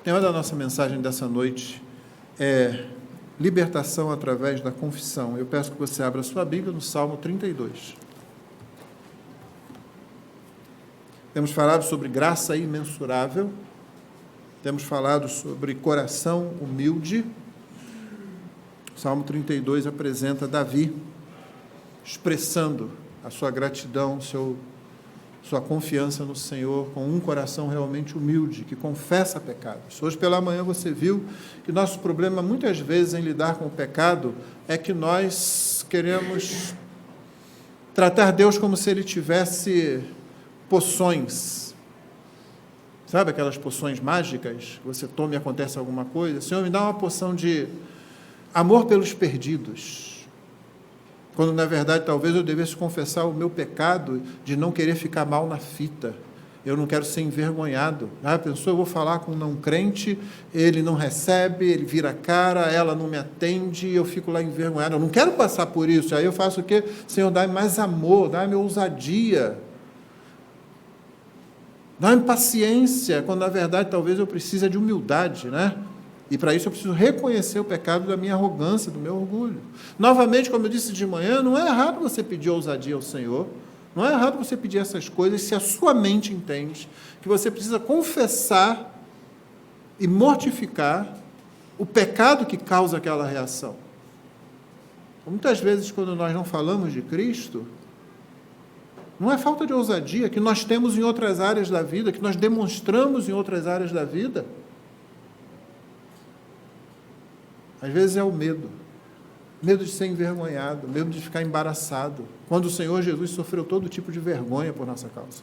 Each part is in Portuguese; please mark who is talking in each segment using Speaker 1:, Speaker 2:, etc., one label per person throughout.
Speaker 1: O tema da nossa mensagem dessa noite é libertação através da confissão. Eu peço que você abra a sua Bíblia no Salmo 32. Temos falado sobre graça imensurável, temos falado sobre coração humilde. O Salmo 32 apresenta Davi expressando a sua gratidão, sua confiança no Senhor, com um coração realmente humilde, que confessa pecados. Hoje pela manhã você viu que nosso problema, muitas vezes, em lidar com o pecado, é que nós queremos tratar Deus como se Ele tivesse poções. Sabe aquelas poções mágicas? Você toma e acontece alguma coisa. Senhor, me dá uma poção de amor pelos perdidos. Quando, na verdade, talvez eu devesse confessar o meu pecado de não querer ficar mal na fita. Eu não quero ser envergonhado. Pensou, eu vou falar com um não crente, ele não recebe, ele vira a cara, ela não me atende, eu fico lá envergonhado. Eu não quero passar por isso. Aí eu faço o quê? Senhor, dá-me mais amor, dá-me ousadia. Dá-me paciência, quando, na verdade, talvez eu precise de humildade, né? E para isso eu preciso reconhecer o pecado da minha arrogância, do meu orgulho. Novamente, como eu disse de manhã, não é errado você pedir ousadia ao Senhor, não é errado você pedir essas coisas, se a sua mente entende que você precisa confessar e mortificar o pecado que causa aquela reação. Muitas vezes, quando nós não falamos de Cristo, não é falta de ousadia que nós temos em outras áreas da vida, que nós demonstramos em outras áreas da vida. Às vezes é o medo de ser envergonhado, medo de ficar embaraçado, quando o Senhor Jesus sofreu todo tipo de vergonha por nossa causa.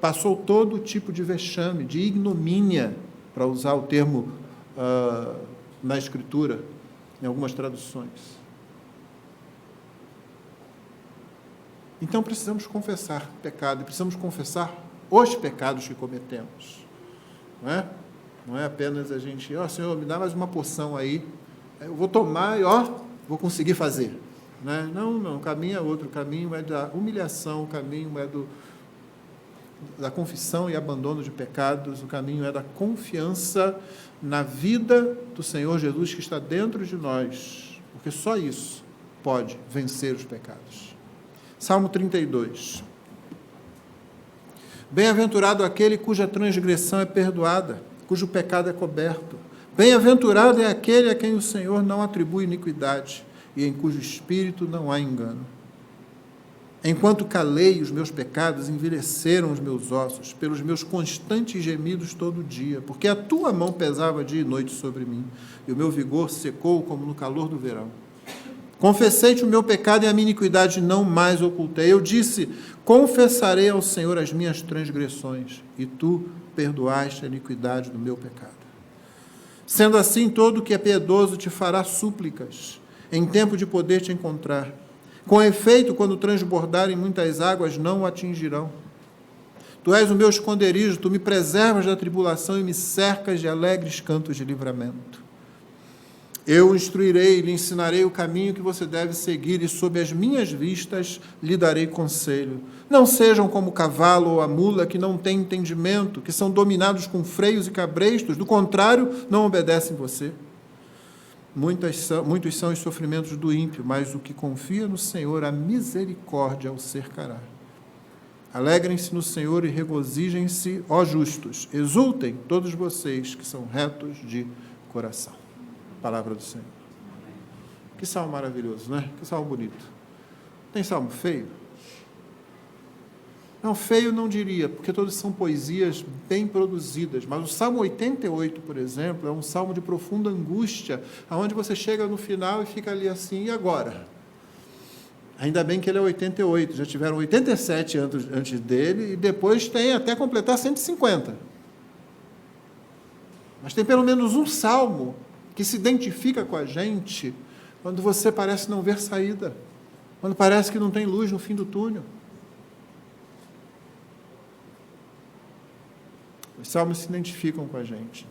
Speaker 1: Passou todo tipo de vexame, de ignomínia, para usar o termo na Escritura, em algumas traduções. Então precisamos confessar pecado, e precisamos confessar os pecados que cometemos, não é? Não é apenas a gente, Senhor, me dá mais uma porção aí, eu vou tomar e, vou conseguir fazer. Né? Não, o caminho é outro, o caminho é da humilhação, o caminho é da confissão e abandono de pecados, o caminho é da confiança na vida do Senhor Jesus que está dentro de nós, porque só isso pode vencer os pecados. Salmo 32. Bem-aventurado aquele cuja transgressão é perdoada, cujo pecado é coberto. Bem-aventurado é aquele a quem o Senhor não atribui iniquidade e em cujo espírito não há engano. Enquanto calei os meus pecados, envelheceram os meus ossos, pelos meus constantes gemidos todo dia, porque a tua mão pesava dia e noite sobre mim, e o meu vigor secou como no calor do verão. Confessei-te o meu pecado e a minha iniquidade não mais ocultei. Eu disse, confessarei ao Senhor as minhas transgressões, e tu perdoaste a iniquidade do meu pecado. Sendo assim, todo o que é piedoso te fará súplicas, em tempo de poder te encontrar. Com efeito, quando transbordarem muitas águas, não o atingirão. Tu és o meu esconderijo, tu me preservas da tribulação e me cercas de alegres cantos de livramento. Eu o instruirei, lhe ensinarei o caminho que você deve seguir, e sob as minhas vistas lhe darei conselho. Não sejam como o cavalo ou a mula, que não têm entendimento, que são dominados com freios e cabrestos, do contrário, não obedecem você. Muitos são os sofrimentos do ímpio, mas o que confia no Senhor, a misericórdia o cercará. Alegrem-se no Senhor e regozijem-se, ó justos. Exultem todos vocês que são retos de coração. Palavra do Senhor. Que salmo maravilhoso, né? Que salmo bonito. Tem salmo feio? Não, feio não diria, porque todos são poesias bem produzidas, mas o Salmo 88, por exemplo, é um salmo de profunda angústia, onde você chega no final e fica ali assim, e agora? Ainda bem que ele é 88, já tiveram 87 antes dele, e depois tem até completar 150. Mas tem pelo menos um salmo que se identifica com a gente quando você parece não ver saída, quando parece que não tem luz no fim do túnel. Os salmos se identificam com a gente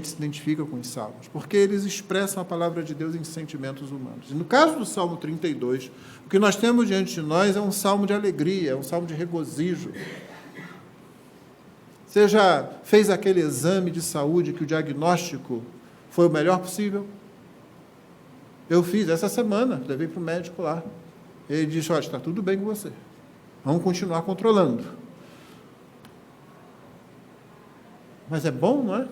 Speaker 1: se identifica com os salmos, porque eles expressam a palavra de Deus em sentimentos humanos. E no caso do Salmo 32, o que nós temos diante de nós é um salmo de alegria, é um salmo de regozijo. Você já fez aquele exame de saúde que o diagnóstico foi o melhor possível? Eu fiz essa semana, levei para o médico lá. Ele disse, olha, está tudo bem com você. Vamos continuar controlando. Mas é bom, não é?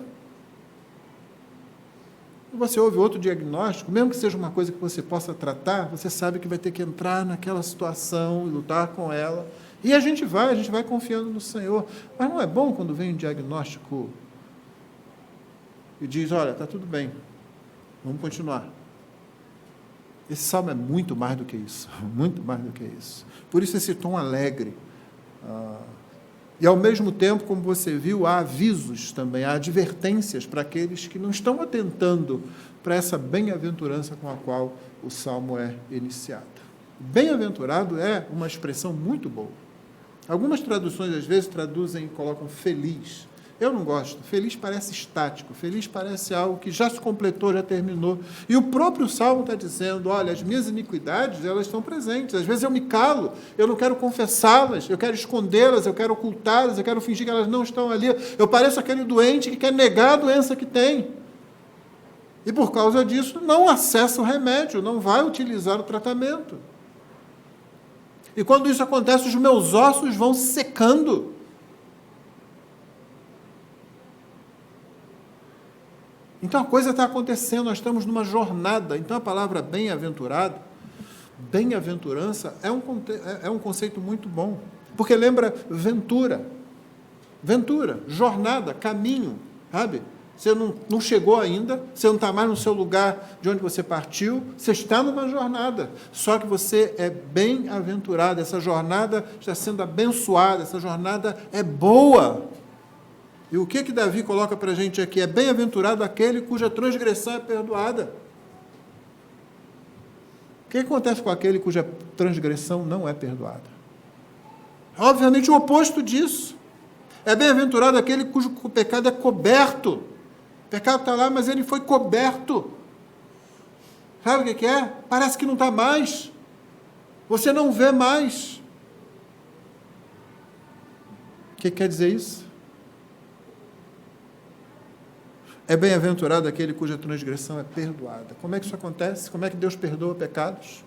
Speaker 1: Você ouve outro diagnóstico, mesmo que seja uma coisa que você possa tratar, você sabe que vai ter que entrar naquela situação e lutar com ela. E a gente vai confiando no Senhor. Mas não é bom quando vem um diagnóstico e diz, olha, está tudo bem, vamos continuar. Esse salmo é muito mais do que isso, muito mais do que isso. Por isso esse tom alegre. E ao mesmo tempo, como você viu, há avisos também, há advertências para aqueles que não estão atentando para essa bem-aventurança com a qual o salmo é iniciado. Bem-aventurado é uma expressão muito boa. Algumas traduções, às vezes, traduzem e colocam feliz. Eu não gosto. Feliz parece estático. Feliz parece algo que já se completou, já terminou. E o próprio Salmo está dizendo, olha, as minhas iniquidades, elas estão presentes. Às vezes eu me calo, eu não quero confessá-las, eu quero escondê-las, eu quero ocultá-las, eu quero fingir que elas não estão ali. Eu pareço aquele doente que quer negar a doença que tem. E por causa disso, não acessa o remédio, não vai utilizar o tratamento. E quando isso acontece, os meus ossos vão se secando. Então a coisa está acontecendo, nós estamos numa jornada. Então a palavra bem-aventurado, bem-aventurança, é um conceito muito bom. Porque lembra ventura, jornada, caminho, sabe? Você não chegou ainda, você não está mais no seu lugar de onde você partiu, você está numa jornada, só que você é bem-aventurado, essa jornada está sendo abençoada, essa jornada é boa. E o que Davi coloca para a gente aqui? É bem-aventurado aquele cuja transgressão é perdoada. O que acontece com aquele cuja transgressão não é perdoada? Obviamente o oposto disso. É bem-aventurado aquele cujo pecado é coberto. O pecado está lá, mas ele foi coberto. Sabe o que é? Parece que não está mais. Você não vê mais. O que quer dizer isso? É bem-aventurado aquele cuja transgressão é perdoada. Como é que isso acontece? Como é que Deus perdoa pecados?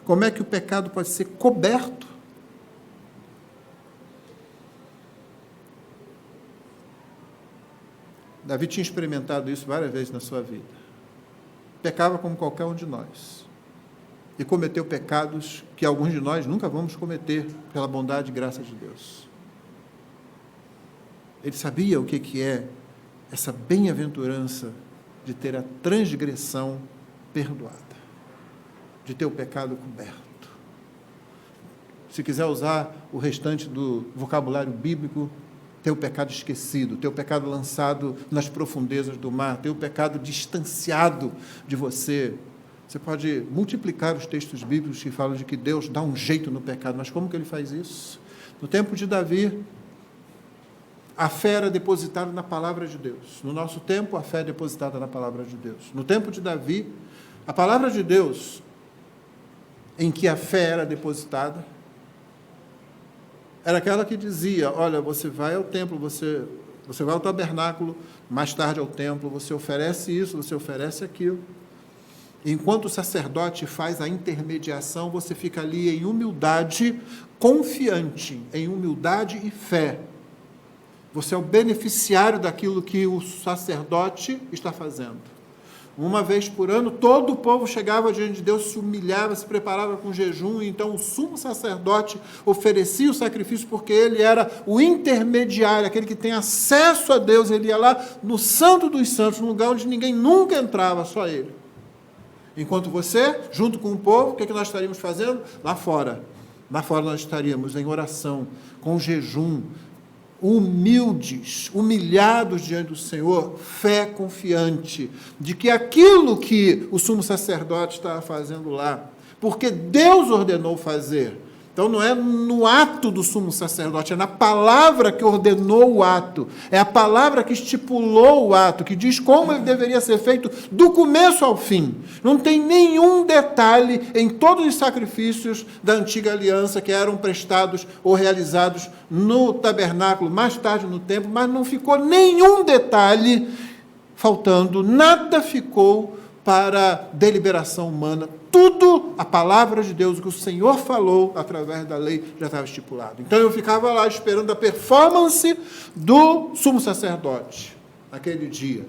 Speaker 1: Como é que o pecado pode ser coberto? Davi tinha experimentado isso várias vezes na sua vida. Pecava como qualquer um de nós. E cometeu pecados que alguns de nós nunca vamos cometer, pela bondade e graça de Deus. Ele sabia o que é essa bem-aventurança de ter a transgressão perdoada, de ter o pecado coberto. Se quiser usar o restante do vocabulário bíblico, ter o pecado esquecido, ter o pecado lançado nas profundezas do mar, ter o pecado distanciado de você. Você pode multiplicar os textos bíblicos que falam de que Deus dá um jeito no pecado, mas como que ele faz isso? No tempo de Davi, a fé era depositada na palavra de Deus. No nosso tempo, a fé é depositada na palavra de Deus. No tempo de Davi, a palavra de Deus, em que a fé era depositada, era aquela que dizia, olha, você vai ao templo, você vai ao tabernáculo, mais tarde ao templo, você oferece isso, você oferece aquilo. Enquanto o sacerdote faz a intermediação, você fica ali em humildade, confiante, em humildade e fé. Você é o beneficiário daquilo que o sacerdote está fazendo. Uma vez por ano, todo o povo chegava diante de Deus, se humilhava, se preparava com jejum, e então o sumo sacerdote oferecia o sacrifício, porque ele era o intermediário, aquele que tem acesso a Deus. Ele ia lá no Santo dos Santos, num lugar onde ninguém nunca entrava, só ele. Enquanto você, junto com o povo, o que nós estaríamos fazendo? Lá fora. Lá fora nós estaríamos em oração, com jejum, humildes, humilhados diante do Senhor, fé confiante de que aquilo que o sumo sacerdote estava fazendo lá, porque Deus ordenou fazer, Então não é no ato do sumo sacerdote, é na palavra que ordenou o ato. É a palavra que estipulou o ato, que diz como ele deveria ser feito do começo ao fim. Não tem nenhum detalhe em todos os sacrifícios da antiga aliança que eram prestados ou realizados no tabernáculo, mais tarde no templo, mas não ficou nenhum detalhe faltando, nada ficou para deliberação humana. Tudo, a palavra de Deus, o que o Senhor falou através da lei, já estava estipulado. Então eu ficava lá esperando a performance do sumo sacerdote, naquele dia.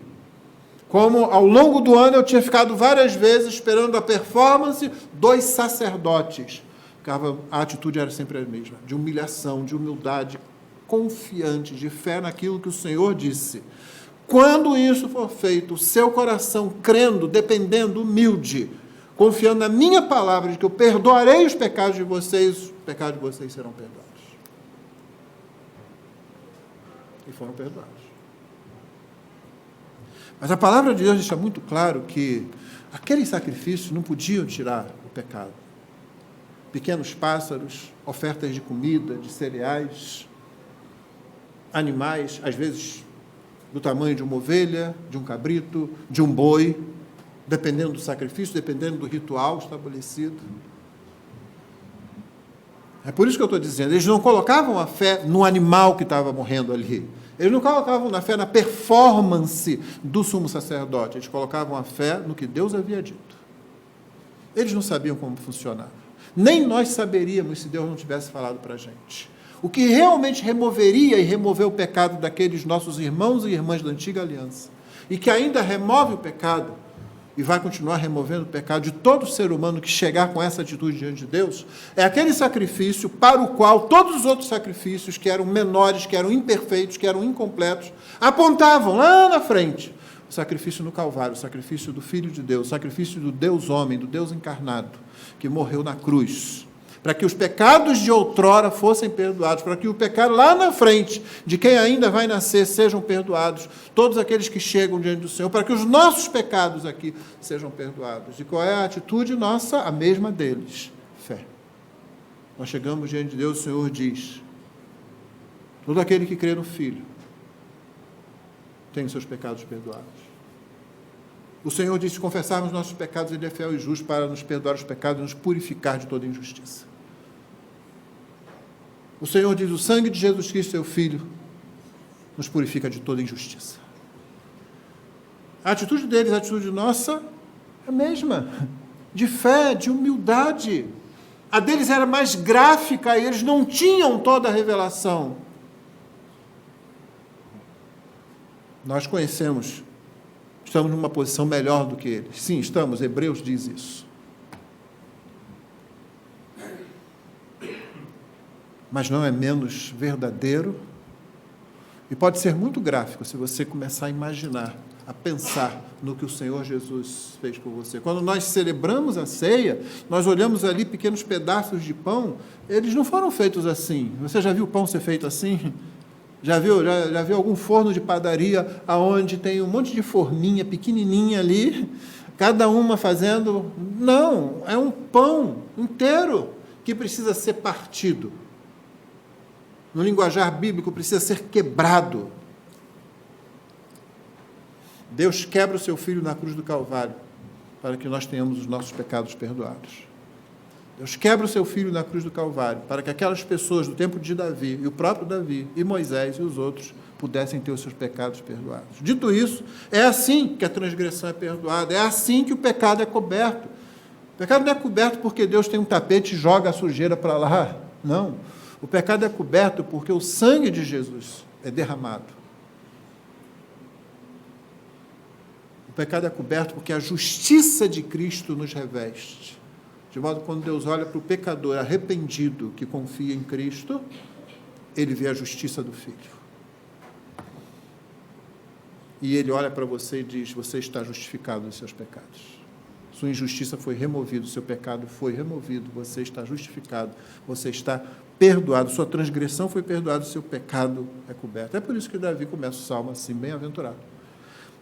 Speaker 1: Como ao longo do ano eu tinha ficado várias vezes esperando a performance dos sacerdotes. A atitude era sempre a mesma, de humilhação, de humildade, confiante, de fé naquilo que o Senhor disse. Quando isso for feito, o seu coração crendo, dependendo, humilde, confiando na minha palavra de que eu perdoarei os pecados de vocês, os pecados de vocês serão perdoados. E foram perdoados. Mas a palavra de Deus deixa muito claro que aqueles sacrifícios não podiam tirar o pecado. Pequenos pássaros, ofertas de comida, de cereais, animais, às vezes do tamanho de uma ovelha, de um cabrito, de um boi, dependendo do sacrifício, dependendo do ritual estabelecido. É por isso que eu estou dizendo, eles não colocavam a fé no animal que estava morrendo ali. Eles não colocavam a fé na performance do sumo sacerdote, eles colocavam a fé no que Deus havia dito. Eles não sabiam como funcionava. Nem nós saberíamos se Deus não tivesse falado para a gente. O que realmente removeria e removeu o pecado daqueles nossos irmãos e irmãs da antiga aliança, e que ainda remove o pecado, e vai continuar removendo o pecado de todo ser humano que chegar com essa atitude diante de Deus, é aquele sacrifício para o qual todos os outros sacrifícios, que eram menores, que eram imperfeitos, que eram incompletos, apontavam lá na frente. O sacrifício no Calvário, o sacrifício do Filho de Deus, o sacrifício do Deus homem, do Deus encarnado, que morreu na cruz, para que os pecados de outrora fossem perdoados, para que o pecado lá na frente, de quem ainda vai nascer, sejam perdoados, todos aqueles que chegam diante do Senhor, para que os nossos pecados aqui sejam perdoados. E qual é a atitude nossa? A mesma deles, fé. Nós chegamos diante de Deus, o Senhor diz, todo aquele que crê no Filho tem os seus pecados perdoados. O Senhor diz, se confessarmos nossos pecados, Ele é fiel e justo para nos perdoar os pecados e nos purificar de toda injustiça. O Senhor diz, o sangue de Jesus Cristo, seu Filho, nos purifica de toda injustiça. A atitude deles, a atitude nossa, é a mesma, de fé, de humildade. A deles era mais gráfica e eles não tinham toda a revelação. Nós conhecemos, estamos numa posição melhor do que eles. Sim, estamos, Hebreus diz isso. Mas não é menos verdadeiro e pode ser muito gráfico se você começar a imaginar, a pensar no que o Senhor Jesus fez por você. Quando nós celebramos a ceia, nós olhamos ali pequenos pedaços de pão, eles não foram feitos assim. Você já viu o pão ser feito assim? Já viu algum forno de padaria onde tem um monte de forminha pequenininha ali, cada uma fazendo? Não, é um pão inteiro que precisa ser partido. No linguajar bíblico, precisa ser quebrado. Deus quebra o seu Filho na cruz do Calvário para que nós tenhamos os nossos pecados perdoados. Deus quebra o seu Filho na cruz do Calvário para que aquelas pessoas do tempo de Davi, e o próprio Davi, e Moisés e os outros, pudessem ter os seus pecados perdoados. Dito isso, é assim que a transgressão é perdoada, é assim que o pecado é coberto. O pecado não é coberto porque Deus tem um tapete e joga a sujeira para lá. Não. O pecado é coberto porque o sangue de Jesus é derramado. O pecado é coberto porque a justiça de Cristo nos reveste. De modo que quando Deus olha para o pecador arrependido que confia em Cristo, Ele vê a justiça do Filho. E Ele olha para você e diz, você está justificado dos seus pecados. Sua injustiça foi removida, o seu pecado foi removido, você está justificado, você está perdoado, sua transgressão foi perdoada, o seu pecado é coberto. É por isso que Davi começa o salmo assim, bem-aventurado.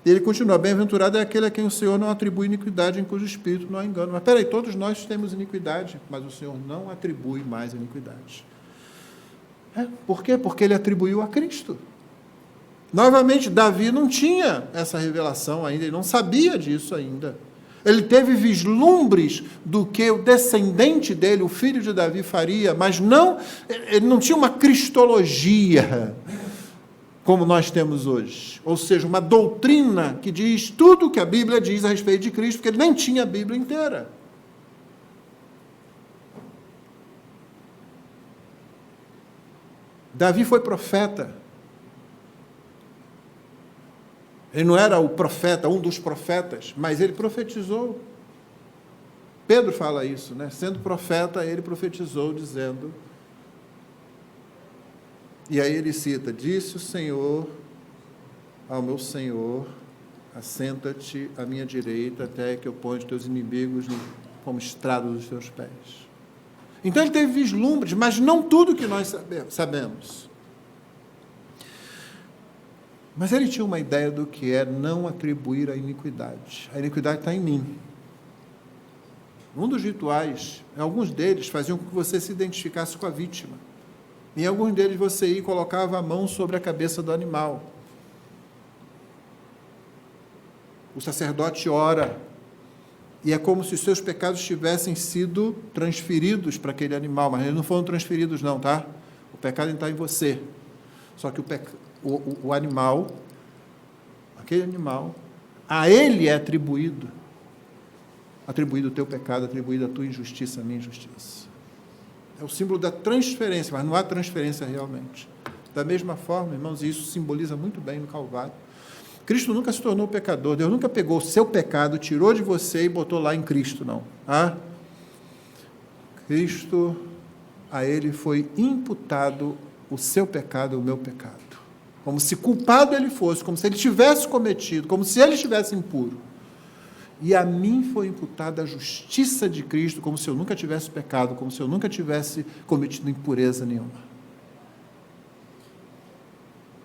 Speaker 1: E ele continua, bem-aventurado é aquele a quem o Senhor não atribui iniquidade, em cujo espírito não há engano. Mas peraí, todos nós temos iniquidade, mas o Senhor não atribui mais iniquidade. Por quê? Porque ele atribuiu a Cristo. Novamente, Davi não tinha essa revelação ainda, ele não sabia disso ainda. Ele teve vislumbres do que o descendente dele, o filho de Davi, faria, mas ele não tinha uma cristologia como nós temos hoje. Ou seja, uma doutrina que diz tudo o que a Bíblia diz a respeito de Cristo, porque ele nem tinha a Bíblia inteira. Davi foi profeta. Ele não era o profeta, um dos profetas, mas ele profetizou. Pedro fala isso, né? Sendo profeta, ele profetizou, dizendo... E aí ele cita, disse o Senhor ao meu Senhor, assenta-te à minha direita, até que eu ponha os teus inimigos como estrado dos teus pés. Então ele teve vislumbres, mas não tudo que nós sabemos. Mas ele tinha uma ideia do que é não atribuir a iniquidade. A iniquidade está em mim. Um dos rituais, alguns deles faziam com que você se identificasse com a vítima. Em alguns deles você ia e colocava a mão sobre a cabeça do animal. O sacerdote ora, e é como se os seus pecados tivessem sido transferidos para aquele animal, mas eles não foram transferidos não, tá? O pecado está em você. Só que o animal, aquele animal, a ele é atribuído o teu pecado, atribuído a tua injustiça, a minha injustiça. É o símbolo da transferência, mas não há transferência realmente. Da mesma forma, irmãos, e isso simboliza muito bem no Calvário, Cristo nunca se tornou pecador, Deus nunca pegou o seu pecado, tirou de você e botou lá em Cristo, não. Cristo, a ele foi imputado o seu pecado, o meu pecado. Como se culpado ele fosse, como se ele tivesse cometido, como se ele estivesse impuro. E a mim foi imputada a justiça de Cristo, como se eu nunca tivesse pecado, como se eu nunca tivesse cometido impureza nenhuma.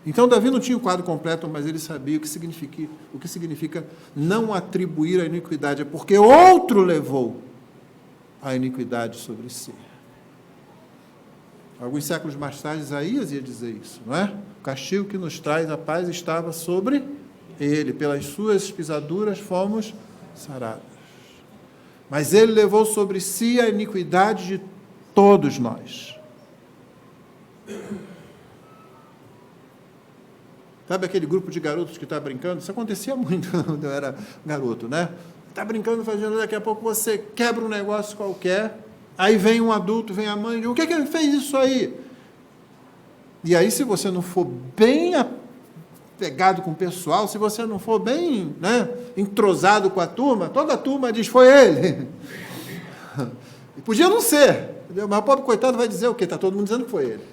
Speaker 1: Então, Davi não tinha o quadro completo, mas ele sabia o que significa não atribuir a iniquidade, é porque outro levou a iniquidade sobre si. Alguns séculos mais tarde, Isaías ia dizer isso, não é? O castigo que nos traz a paz estava sobre ele, pelas suas pisaduras fomos sarados. Mas ele levou sobre si a iniquidade de todos nós. Sabe aquele grupo de garotos que está brincando? Isso acontecia muito quando eu era garoto, né? Está brincando, fazendo, daqui a pouco você quebra um negócio qualquer, aí vem um adulto, vem a mãe e diz, o que ele fez isso aí? E aí, se você não for bem pegado com o pessoal, se você não for bem, né, entrosado com a turma, toda a turma diz, foi ele. E podia não ser, entendeu? Mas o pobre coitado vai dizer o quê? Está todo mundo dizendo que foi ele.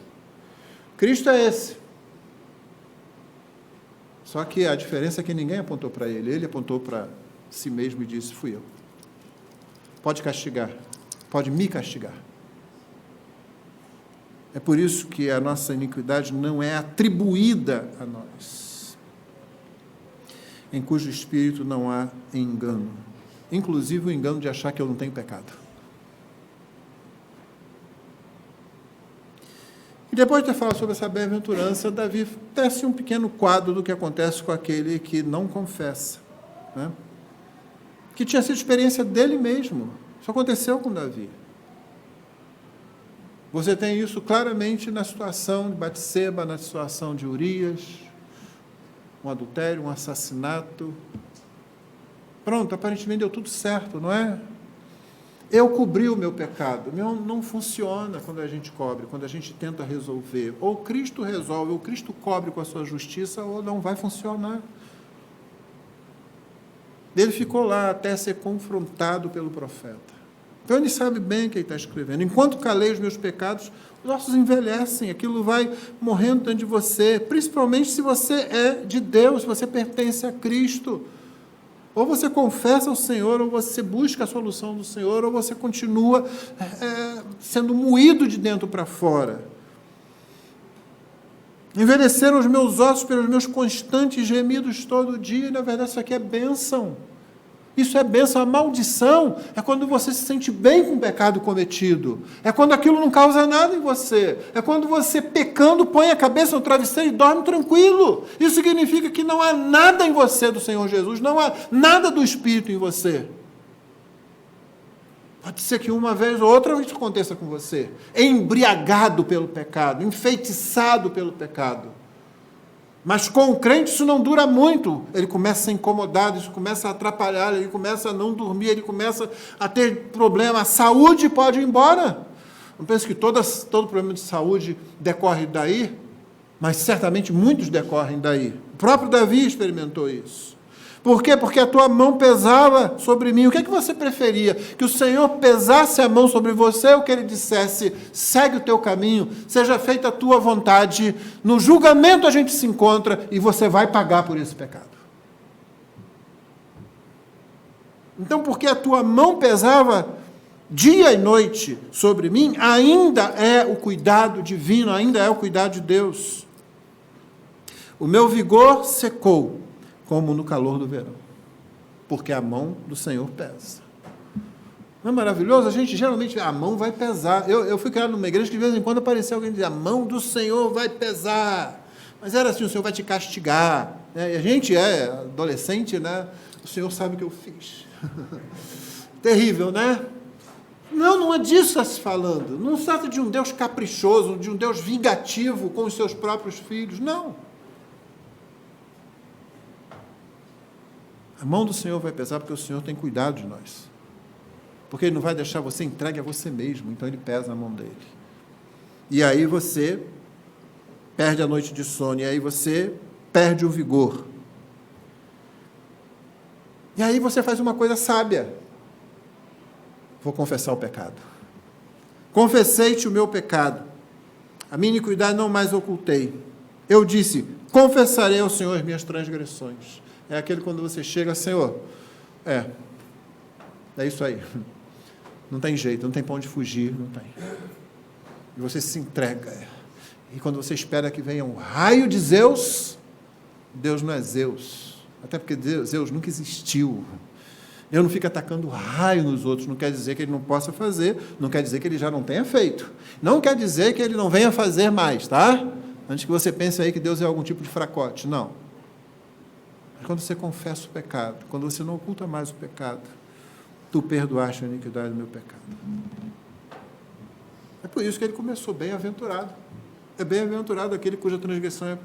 Speaker 1: Cristo é esse. Só que a diferença é que ninguém apontou para ele, ele apontou para si mesmo e disse, fui eu. Pode castigar, pode me castigar. É por isso que a nossa iniquidade não é atribuída a nós, em cujo espírito não há engano, inclusive o engano de achar que eu não tenho pecado. E depois de ter falado sobre essa bem-aventurança, Davi tece um pequeno quadro do que acontece com aquele que não confessa, né? Que tinha sido experiência dele mesmo. Isso aconteceu com Davi. Você tem isso claramente na situação de Batseba, na situação de Urias, um adultério, um assassinato. Pronto, aparentemente deu tudo certo, não é? Eu cobri o meu pecado. Não funciona quando a gente cobre, quando a gente tenta resolver. Ou Cristo resolve, ou Cristo cobre com a sua justiça, ou não vai funcionar. Ele ficou lá até ser confrontado pelo profeta. Então ele sabe bem o que ele está escrevendo. Enquanto calei os meus pecados, os ossos envelhecem, aquilo vai morrendo dentro de você, principalmente se você é de Deus, se você pertence a Cristo. Ou você confessa ao Senhor, ou você busca a solução do Senhor, ou você continua sendo moído de dentro para fora. Envelheceram os meus ossos pelos meus constantes gemidos todo dia, e na verdade isso aqui é bênção. Isso é bênção. A maldição é quando você se sente bem com o pecado cometido. É quando aquilo não causa nada em você. É quando você, pecando, põe a cabeça no travesseiro e dorme tranquilo. Isso significa que não há nada em você do Senhor Jesus, não há nada do Espírito em você. Pode ser que uma vez ou outra isso aconteça com você. Embriagado pelo pecado, enfeitiçado pelo pecado. Mas com o crente isso não dura muito. Ele começa a ser incomodado, isso começa a atrapalhar, ele começa a não dormir, ele começa a ter problema. A saúde pode ir embora. Não pense que todo problema de saúde decorre daí, mas certamente muitos decorrem daí. O próprio Davi experimentou isso. Por quê? Porque a tua mão pesava sobre mim. O que é que você preferia? Que o Senhor pesasse a mão sobre você ou que Ele dissesse, segue o teu caminho, seja feita a tua vontade, no julgamento a gente se encontra e você vai pagar por esse pecado. Então, porque a tua mão pesava dia e noite sobre mim, ainda é o cuidado divino, ainda é o cuidado de Deus. O meu vigor secou, como no calor do verão, porque a mão do Senhor pesa. Não é maravilhoso? A gente geralmente, a mão vai pesar. Eu fui criado numa igreja que de vez em quando aparecia alguém dizia, a mão do Senhor vai pesar. Mas era assim, o Senhor vai te castigar. E a gente é adolescente, né? O Senhor sabe o que eu fiz. Terrível, né? Não é disso que está se falando. Não se trata de um Deus caprichoso, de um Deus vingativo com os seus próprios filhos. Não. A mão do Senhor vai pesar porque o Senhor tem cuidado de nós. Porque Ele não vai deixar você entregue a você mesmo, então Ele pesa a mão dele. E aí você perde a noite de sono, e aí você perde o vigor. E aí você faz uma coisa sábia. Vou confessar o pecado. Confessei-te o meu pecado. A minha iniquidade não mais ocultei. Eu disse, confessarei ao Senhor as minhas transgressões. É aquele quando você chega, Senhor, é isso aí. Não tem jeito, não tem para onde fugir, não tem. E você se entrega. E quando você espera que venha um raio de Zeus, Deus não é Zeus. Até porque Zeus nunca existiu. Ele não fica atacando raio nos outros, não quer dizer que ele não possa fazer, não quer dizer que ele já não tenha feito. Não quer dizer que ele não venha fazer mais, tá? Antes que você pense aí que Deus é algum tipo de fracote. Não. Quando você confessa o pecado, quando você não oculta mais o pecado, tu perdoaste a iniquidade do meu pecado. É por isso que ele começou bem-aventurado. É bem-aventurado aquele cuja transgressão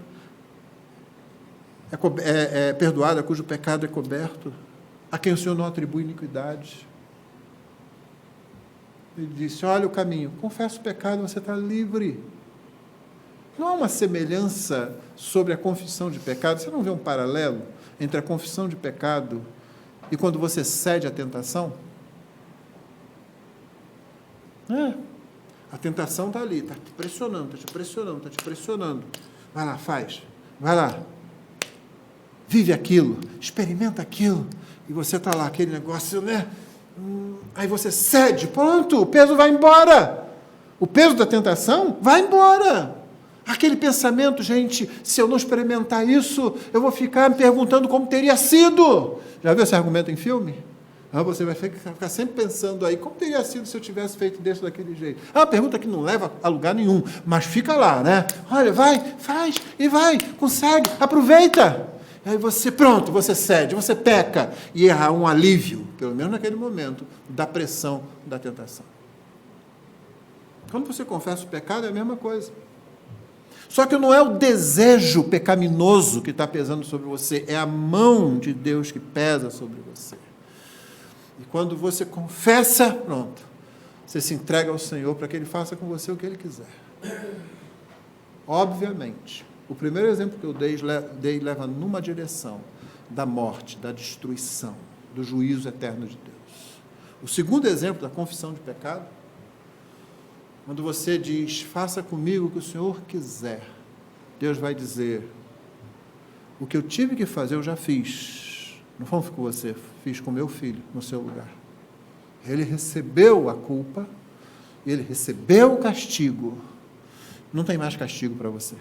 Speaker 1: é perdoada, cujo pecado é coberto, a quem o Senhor não atribui iniquidade. Ele disse, olha o caminho, confessa o pecado, você está livre. Não há uma semelhança sobre a confissão de pecado? Você não vê um paralelo entre a confissão de pecado e quando você cede à tentação? A tentação está ali, está te pressionando, está te pressionando, está te pressionando. Vai lá, faz. Vai lá. Vive aquilo, experimenta aquilo. E você está lá, aquele negócio, né? Aí você cede, pronto, o peso vai embora. O peso da tentação vai embora. Aquele pensamento, gente, se eu não experimentar isso, eu vou ficar me perguntando como teria sido. Já viu esse argumento em filme? Você vai ficar sempre pensando aí, como teria sido se eu tivesse feito desse daquele jeito? É uma pergunta que não leva a lugar nenhum, mas fica lá, né? Olha, vai, faz, e vai, consegue, aproveita. Aí você, pronto, você cede, você peca, e há um alívio, pelo menos naquele momento, da pressão da tentação. Quando você confessa o pecado, é a mesma coisa. Só que não é o desejo pecaminoso que está pesando sobre você, é a mão de Deus que pesa sobre você. E quando você confessa, pronto, você se entrega ao Senhor para que Ele faça com você o que Ele quiser. Obviamente, o primeiro exemplo que eu dei leva numa direção da morte, da destruição, do juízo eterno de Deus. O segundo exemplo da confissão de pecado, quando você diz, faça comigo o que o Senhor quiser, Deus vai dizer, o que eu tive que fazer eu já fiz. Não foi com você, fiz com meu filho no seu lugar. Ele recebeu a culpa, ele recebeu o castigo. Não tem mais castigo para você.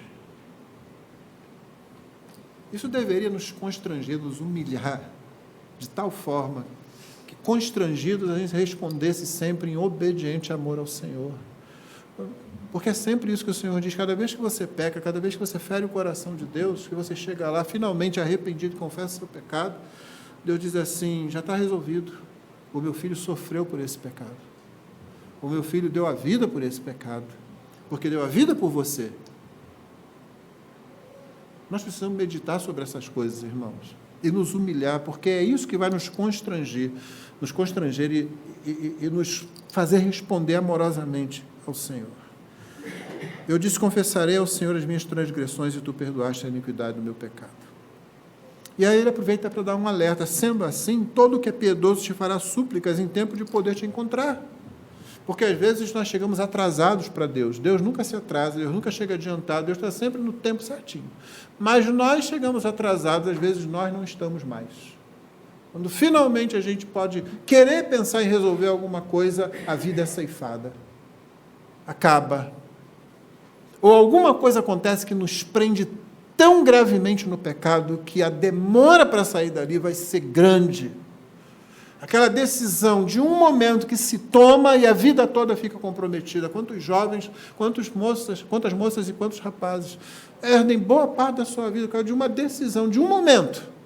Speaker 1: Isso deveria nos constranger, nos humilhar, de tal forma que, constrangidos, a gente respondesse sempre em obediente amor ao Senhor. Porque é sempre isso que o Senhor diz: cada vez que você peca, cada vez que você fere o coração de Deus, que você chega lá, finalmente arrependido, confessa o seu pecado, Deus diz assim: já está resolvido, o meu filho sofreu por esse pecado, o meu filho deu a vida por esse pecado, porque deu a vida por você. Nós precisamos meditar sobre essas coisas, irmãos, e nos humilhar, porque é isso que vai nos constranger e nos fazer responder amorosamente ao Senhor. Eu disse: confessarei ao Senhor as minhas transgressões e tu perdoaste a iniquidade do meu pecado. E aí ele aproveita para dar um alerta: sendo assim, todo o que é piedoso te fará súplicas em tempo de poder te encontrar. Porque às vezes nós chegamos atrasados para Deus. Deus nunca se atrasa, Deus nunca chega adiantado, Deus está sempre no tempo certinho. Mas nós chegamos atrasados, às vezes nós não estamos mais. Quando finalmente a gente pode querer pensar em resolver alguma coisa, a vida é ceifada. Acaba. Ou alguma coisa acontece que nos prende tão gravemente no pecado que a demora para sair dali vai ser grande. Aquela decisão de um momento que se toma e a vida toda fica comprometida. Quantos jovens, quantas moças e quantos rapazes perdem boa parte da sua vida por causa de uma decisão, de um momento.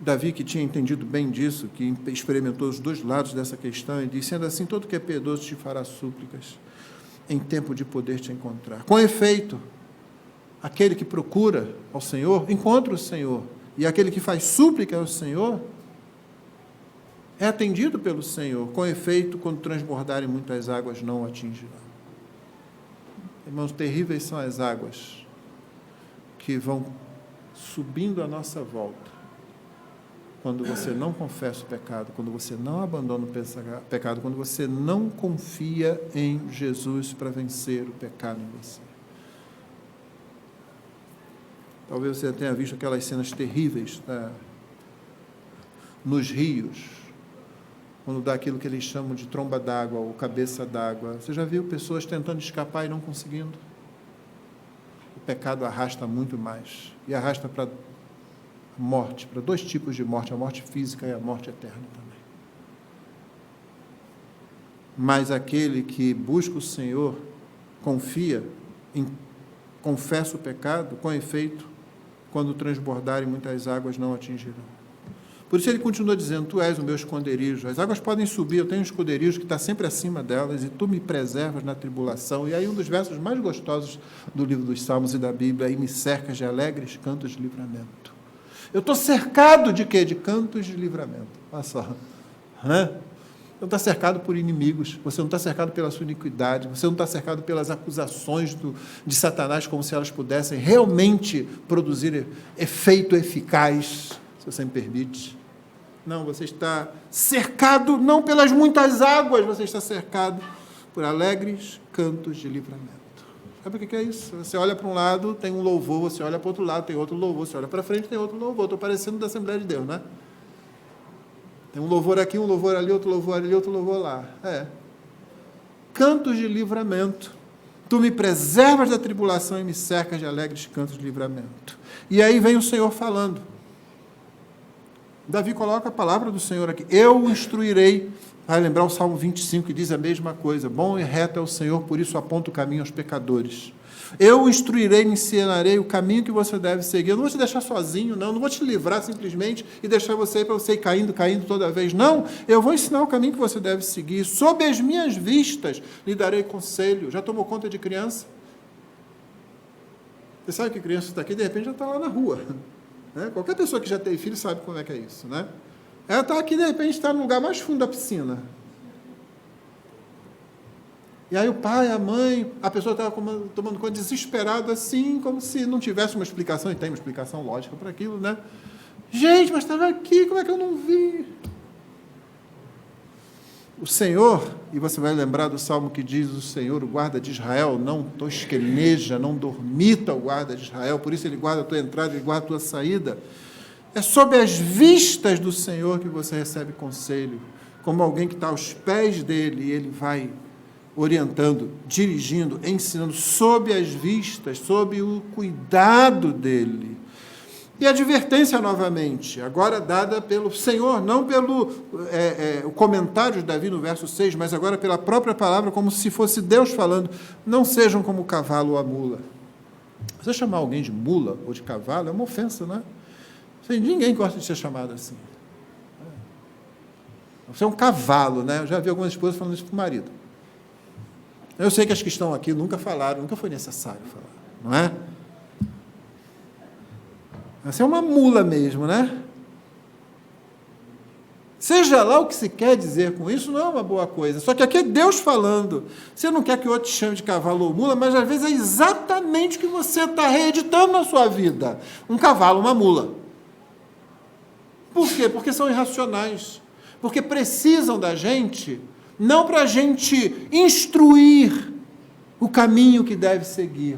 Speaker 1: Davi, que tinha entendido bem disso, que experimentou os dois lados dessa questão, e disse: sendo assim, todo que é piedoso te fará súplicas em tempo de poder te encontrar. Com efeito, aquele que procura ao Senhor, encontra o Senhor. E aquele que faz súplica ao Senhor, é atendido pelo Senhor. Com efeito, quando transbordarem muitas águas, não o atingirão. Irmãos, terríveis são as águas que vão subindo à nossa volta, quando você não confessa o pecado, quando você não abandona o pecado, quando você não confia em Jesus para vencer o pecado em você. Talvez você tenha visto aquelas cenas terríveis nos rios, quando dá aquilo que eles chamam de tromba d'água ou cabeça d'água. Você já viu pessoas tentando escapar e não conseguindo? O pecado arrasta muito mais, e arrasta para a morte, para dois tipos de morte: a morte física e a morte eterna também. Mas aquele que busca o Senhor, confia, confessa o pecado, com efeito, quando transbordarem muitas águas, não atingirão. Por isso ele continua dizendo: tu és o meu esconderijo. As águas podem subir, eu tenho um esconderijo que está sempre acima delas, e tu me preservas na tribulação. E aí um dos versos mais gostosos do livro dos Salmos e da Bíblia: e me cercas de alegres cantos de livramento. Eu estou cercado de quê? De cantos de livramento. Olha só. Você não está cercado por inimigos, você não está cercado pela sua iniquidade, você não está cercado pelas acusações de Satanás, como se elas pudessem realmente produzir efeito eficaz, se você me permite. Não, você está cercado não pelas muitas águas, você está cercado por alegres cantos de livramento. Sabe o que é isso? Você olha para um lado, tem um louvor, você olha para o outro lado, tem outro louvor, você olha para frente, tem outro louvor. Estou parecendo da Assembleia de Deus, né? Tem um louvor aqui, um louvor ali, outro louvor lá. Cantos de livramento. Tu me preservas da tribulação e me cercas de alegres cantos de livramento. E aí vem o Senhor falando. Davi coloca a palavra do Senhor aqui: eu o instruirei. Vai lembrar o Salmo 25, que diz a mesma coisa: bom e reto é o Senhor, por isso aponta o caminho aos pecadores. Eu o instruirei, me ensinarei o caminho que você deve seguir. Eu não vou te deixar sozinho, não vou te livrar simplesmente e deixar você ir para você ir caindo toda vez. Não, eu vou ensinar o caminho que você deve seguir. Sob as minhas vistas lhe darei conselho. Já tomou conta de criança? Você sabe que criança está aqui, de repente já está lá na rua. Né? Qualquer pessoa que já tem filho sabe como é que é isso, né? Ela está aqui, de repente, está no lugar mais fundo da piscina. E aí o pai, a mãe, a pessoa estava tomando conta, desesperado, assim, como se não tivesse uma explicação, e tem uma explicação lógica para aquilo, né? Gente, mas estava aqui, como é que eu não vi? O Senhor, e você vai lembrar do salmo que diz: o Senhor, o guarda de Israel, não tosqueneja, não dormita o guarda de Israel, por isso ele guarda a tua entrada, ele guarda a tua saída. É sob as vistas do Senhor que você recebe conselho, como alguém que está aos pés dele, e ele vai orientando, dirigindo, ensinando, sob as vistas, sob o cuidado dele. E a advertência novamente, agora dada pelo Senhor, não pelo o comentário de Davi no verso 6, mas agora pela própria palavra, como se fosse Deus falando, não sejam como o cavalo ou a mula. Você chamar alguém de mula ou de cavalo é uma ofensa, não é? Ninguém gosta de ser chamado assim. Você é um cavalo, né? Eu já vi algumas esposas falando isso para o marido. Eu sei que as que estão aqui nunca falaram, nunca foi necessário falar, não é? Você é uma mula mesmo, né? Seja lá o que se quer dizer com isso, não é uma boa coisa. Só que aqui é Deus falando. Você não quer que o outro te chame de cavalo ou mula, mas às vezes é exatamente o que você está reeditando na sua vida. Um cavalo, uma mula. Por quê? Porque são irracionais. Porque precisam da gente, não para a gente instruir o caminho que deve seguir.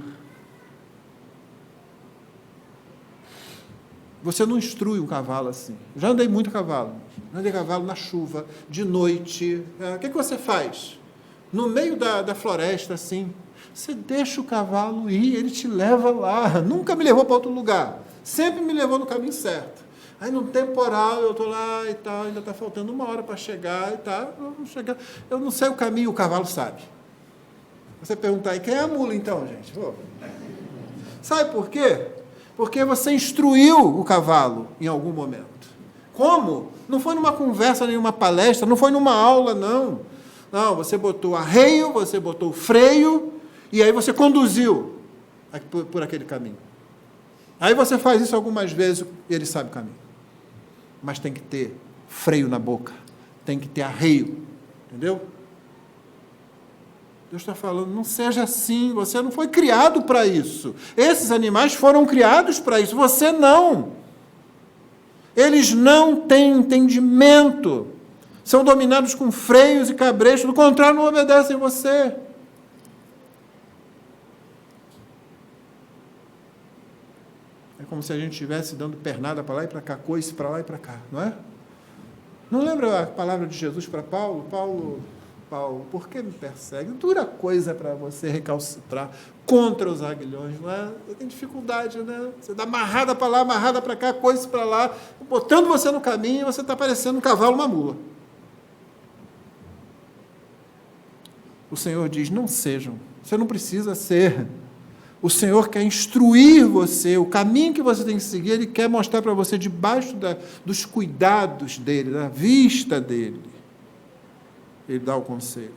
Speaker 1: Você não instrui um cavalo assim. Eu já andei muito a cavalo. Já andei a cavalo na chuva, de noite. O que você faz? No meio da floresta, assim, você deixa o cavalo ir, ele te leva lá. Nunca me levou para outro lugar. Sempre me levou no caminho certo. Aí, no temporal, eu estou lá e tal, ainda está faltando 1 hora para chegar e tal. Eu não sei o caminho, o cavalo sabe. Você perguntar aí, quem é a mula então, gente? Pô. Sabe por quê? Porque você instruiu o cavalo em algum momento. Como? Não foi numa conversa, nenhuma palestra, não foi numa aula, não. Não, você botou arreio, você botou freio, e aí você conduziu por aquele caminho. Aí você faz isso algumas vezes e ele sabe o caminho. Mas tem que ter freio na boca, tem que ter arreio, entendeu? Deus está falando, não seja assim, você não foi criado para isso. Esses animais foram criados para isso, você não. Eles não têm entendimento, são dominados com freios e cabrechos, do contrário, não obedecem você. É como se a gente estivesse dando pernada para lá e para cá, coice para lá e para cá, não é? Não lembra a palavra de Jesus para Paulo? Paulo, por que me persegue? Dura coisa para você recalcitrar contra os aguilhões, não é? Você tem dificuldade, né? Você dá amarrada para lá, amarrada para cá, coisa para lá, botando você no caminho, você está parecendo um cavalo, uma mula. O Senhor diz, não sejam, você não precisa ser. O Senhor quer instruir você, o caminho que você tem que seguir, Ele quer mostrar para você debaixo dos cuidados dEle, da vista dEle. Ele dá o conselho.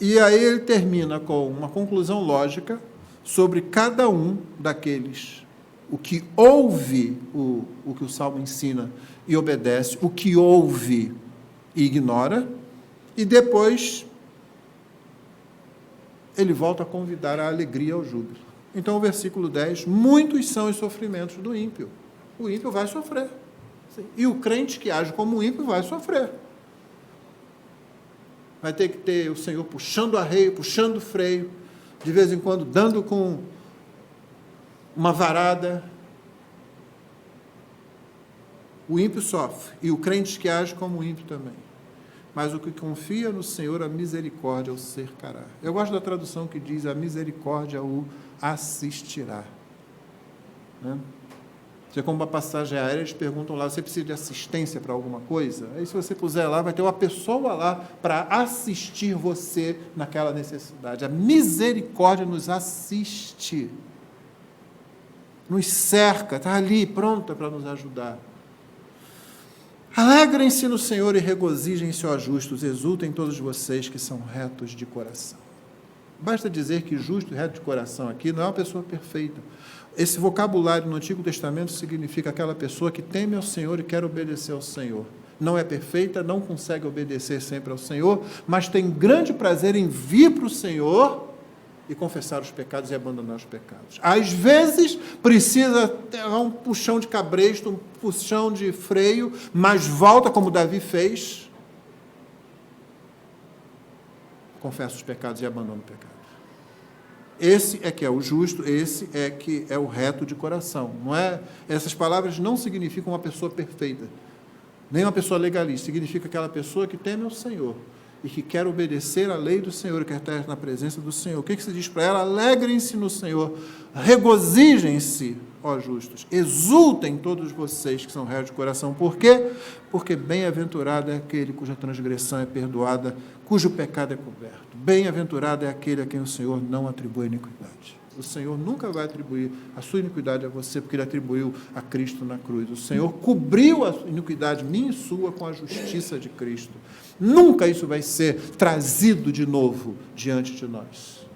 Speaker 1: E aí ele termina com uma conclusão lógica sobre cada um daqueles, o que ouve o que o Salmo ensina e obedece, o que ouve e ignora, e depois ele volta a convidar a alegria ao júbilo. Então, o versículo 10, muitos são os sofrimentos do ímpio. O ímpio vai sofrer. Sim. E o crente que age como ímpio vai sofrer. Vai ter que ter o Senhor puxando arreio, puxando freio, de vez em quando dando com uma varada. O ímpio sofre, e o crente que age como ímpio também. Mas o que confia no Senhor, a misericórdia o cercará. Eu gosto da tradução que diz, a misericórdia o assistirá. Né? Você, como uma passagem aérea, eles perguntam lá, você precisa de assistência para alguma coisa? Aí, se você puser lá, vai ter uma pessoa lá para assistir você naquela necessidade. A misericórdia nos assiste, nos cerca, está ali, pronta para nos ajudar. Alegrem-se no Senhor e regozijem-se, ó justos, exultem todos vocês que são retos de coração. Basta dizer que justo e reto de coração aqui não é uma pessoa perfeita. Esse vocabulário no Antigo Testamento significa aquela pessoa que teme ao Senhor e quer obedecer ao Senhor. Não é perfeita, não consegue obedecer sempre ao Senhor, mas tem grande prazer em vir para o Senhor e confessar os pecados e abandonar os pecados. Às vezes, precisa ter um puxão de cabresto, um puxão de freio, mas volta como Davi fez, confessa os pecados e abandona o pecado. Esse é que é o justo, esse é que é o reto de coração. Não é? Essas palavras não significam uma pessoa perfeita, nem uma pessoa legalista, significa aquela pessoa que teme ao Senhor e que quer obedecer à lei do Senhor, quer estar na presença do Senhor, o que se diz para ela? Alegrem-se no Senhor, regozijem-se, ó justos, exultem todos vocês que são réus de coração. Por quê? Porque bem-aventurado é aquele cuja transgressão é perdoada, cujo pecado é coberto. Bem-aventurado é aquele a quem o Senhor não atribui iniquidade. O Senhor nunca vai atribuir a sua iniquidade a você, porque Ele atribuiu a Cristo na cruz. O Senhor cobriu a iniquidade minha e sua com a justiça de Cristo. Nunca isso vai ser trazido de novo diante de nós.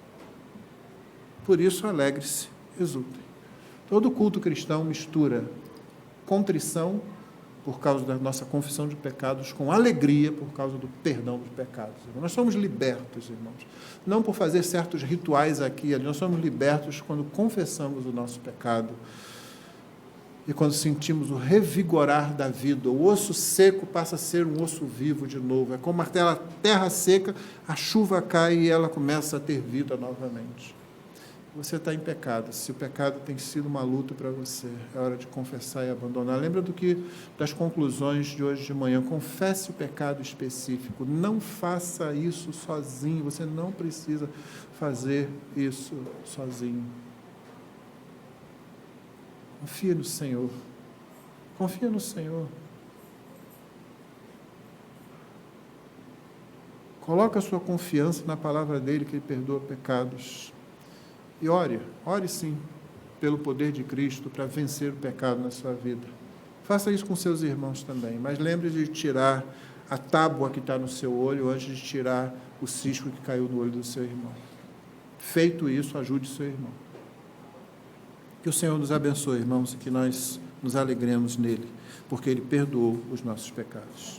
Speaker 1: Por isso, alegre-se, exultem. Todo culto cristão mistura contrição por causa da nossa confissão de pecados com alegria por causa do perdão dos pecados. Nós somos libertos, irmãos. Não por fazer certos rituais aqui e ali, nós somos libertos quando confessamos o nosso pecado e quando sentimos o revigorar da vida. O osso seco passa a ser um osso vivo de novo. É como aquela terra seca, a chuva cai e ela começa a ter vida novamente. Você está em pecado. Se o pecado tem sido uma luta para você, é hora de confessar e abandonar. Lembra das conclusões de hoje de manhã. Confesse o pecado específico. Não faça isso sozinho. Você não precisa fazer isso sozinho. Confia no Senhor. Confia no Senhor. Coloca a sua confiança na palavra dele, que ele perdoa pecados. E ore sim, pelo poder de Cristo para vencer o pecado na sua vida. Faça isso com seus irmãos também, mas lembre de tirar a tábua que está no seu olho antes de tirar o cisco que caiu no olho do seu irmão. Feito isso, ajude seu irmão. Que o Senhor nos abençoe, irmãos, e que nós nos alegremos nele, porque ele perdoou os nossos pecados.